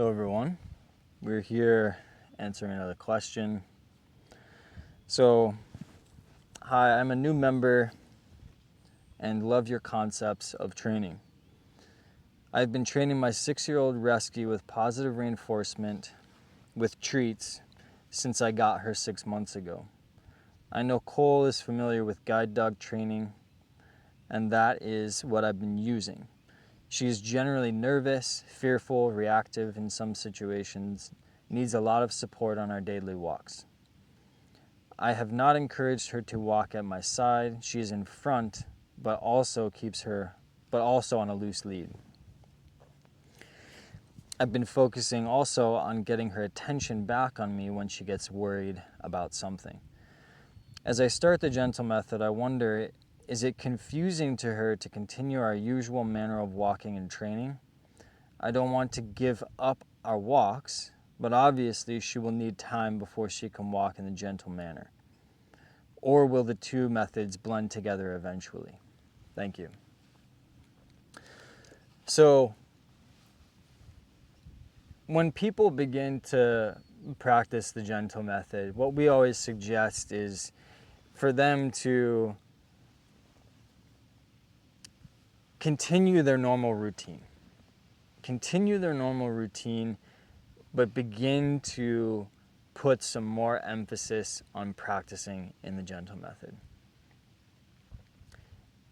Hello everyone, we're here answering another question. So, hi, I'm a new member and love your concepts of training. I've been training my 6-year-old rescue with positive reinforcement with treats since I got her 6 months ago. I know Cole is familiar with guide dog training, and that is what I've been using. She is generally nervous, fearful, reactive in some situations, needs a lot of support on our daily walks. I have not encouraged her to walk at my side. She is in front, but also on a loose lead. I've been focusing also on getting her attention back on me when she gets worried about something. As I start the Jentle method, I wonder, is it confusing to her to continue our usual manner of walking and training? I don't want to give up our walks, but obviously she will need time before she can walk in the Jentle manner. Or will the two methods blend together eventually? Thank you. So, when people begin to practice the Jentle method, what we always suggest is for them to continue their normal routine. Continue their normal routine, but begin to put some more emphasis on practicing in the Jentle method.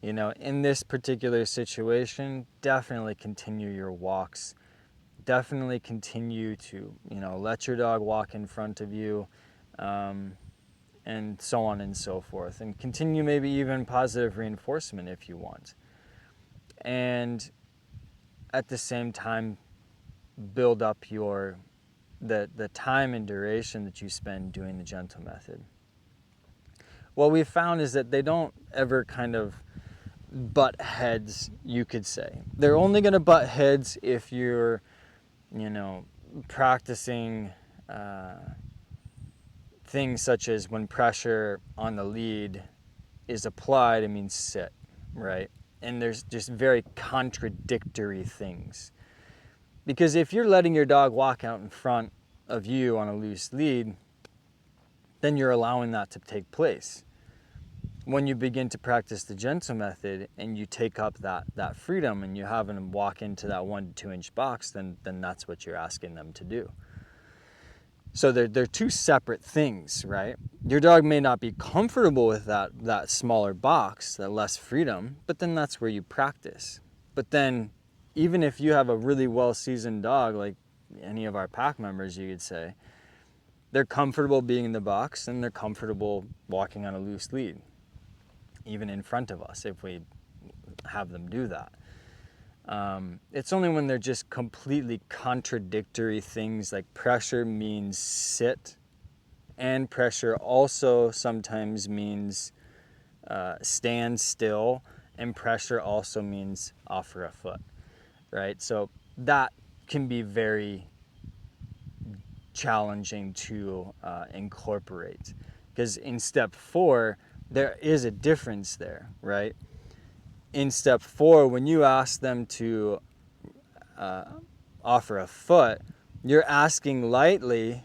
You know, in this particular situation, definitely continue your walks. Definitely continue to, let your dog walk in front of you, and so on and so forth. And continue maybe even positive reinforcement if you want. And at the same time, build up the time and duration that you spend doing the Jentle method. What we've found is that they don't ever kind of butt heads, you could say. They're only going to butt heads if you're, practicing things such as when pressure on the lead is applied, it means sit, right? And there's just very contradictory things. Because if you're letting your dog walk out in front of you on a loose lead, then you're allowing that to take place. When you begin to practice the Jentle method and you take up that freedom and you have them walk into that 1 to 2 inch box, then that's what you're asking them to do. So they're two separate things, right? Your dog may not be comfortable with that smaller box, that less freedom, but then that's where you practice. But then even if you have a really well-seasoned dog, like any of our pack members, you could say, they're comfortable being in the box and they're comfortable walking on a loose lead, even in front of us, if we have them do that. It's only when they're just completely contradictory things, like pressure means sit, and pressure also sometimes means stand still, and pressure also means offer a foot, right? So that can be very challenging to incorporate, because in step 4, there is a difference there, right? In step 4, when you ask them to offer a foot, you're asking lightly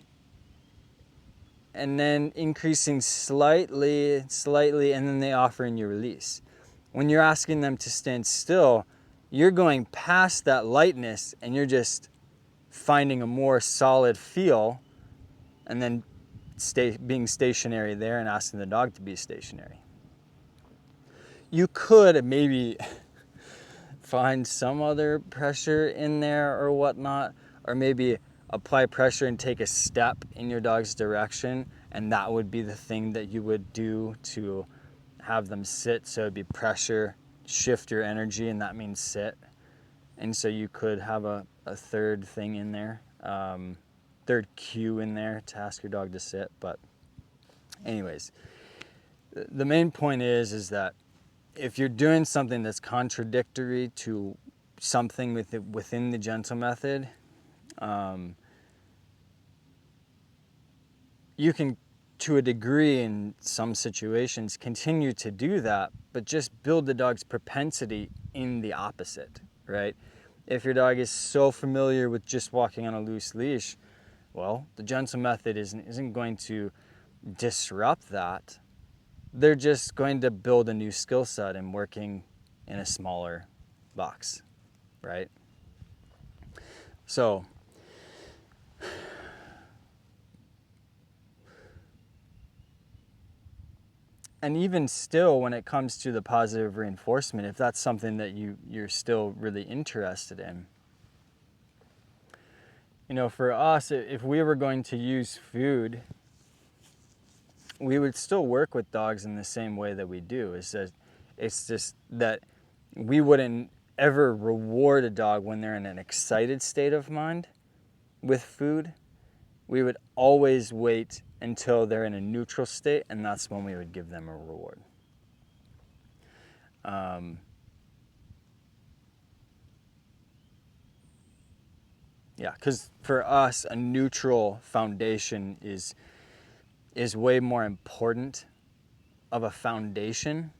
and then increasing slightly, and then they offer and you release. When you're asking them to stand still, you're going past that lightness and you're just finding a more solid feel, and then being stationary there and asking the dog to be stationary. You could maybe find some other pressure in there or whatnot, or maybe apply pressure and take a step in your dog's direction, and that would be the thing that you would do to have them sit. So it'd be pressure, shift your energy, and that means sit. And so you could have a third thing in there, third cue in there to ask your dog to sit. But anyways, the main point is that if you're doing something that's contradictory to something within the Jentle method, you can, to a degree in some situations, continue to do that, but just build the dog's propensity in the opposite, right? If your dog is so familiar with just walking on a loose leash, well, the gentle method isn't going to disrupt that. They're just going to build a new skill set in working in a smaller box, right? So, and even still, when it comes to the positive reinforcement, if that's something that you're still really interested in, you know, for us, if we were going to use food, we would still work with dogs in the same way that we do. It's just that we wouldn't ever reward a dog when they're in an excited state of mind with food. We would always wait until they're in a neutral state, and that's when we would give them a reward. Yeah, because for us, a neutral foundation is way more important of a foundation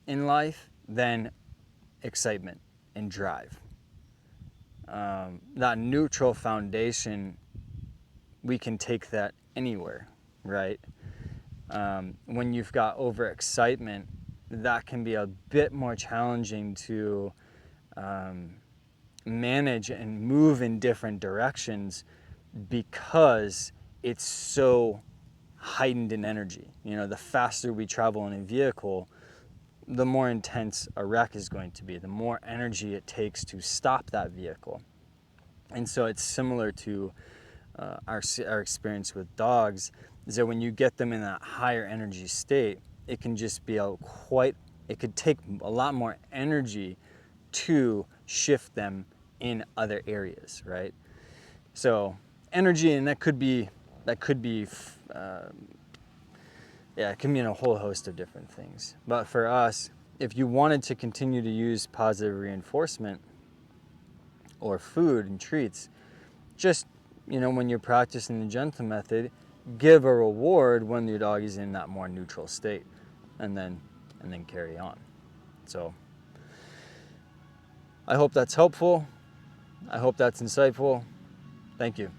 in life than excitement and drive. That neutral foundation, we can take that anywhere, right? When you've got overexcitement, that can be a bit more challenging to manage and move in different directions because it's so heightened in energy. You know, the faster we travel in a vehicle, the more intense a wreck is going to be, the more energy it takes to stop that vehicle. And so it's similar to our experience with dogs, is that when you get them in that higher energy state, it can just be it could take a lot more energy to shift them in other areas, right? So energy, and that could be yeah, it can mean a whole host of different things. But for us, if you wanted to continue to use positive reinforcement or food and treats, just, you know, when you're practicing the gentle method, give a reward when your dog is in that more neutral state, and then carry on. So I hope that's helpful. I hope that's insightful. Thank you.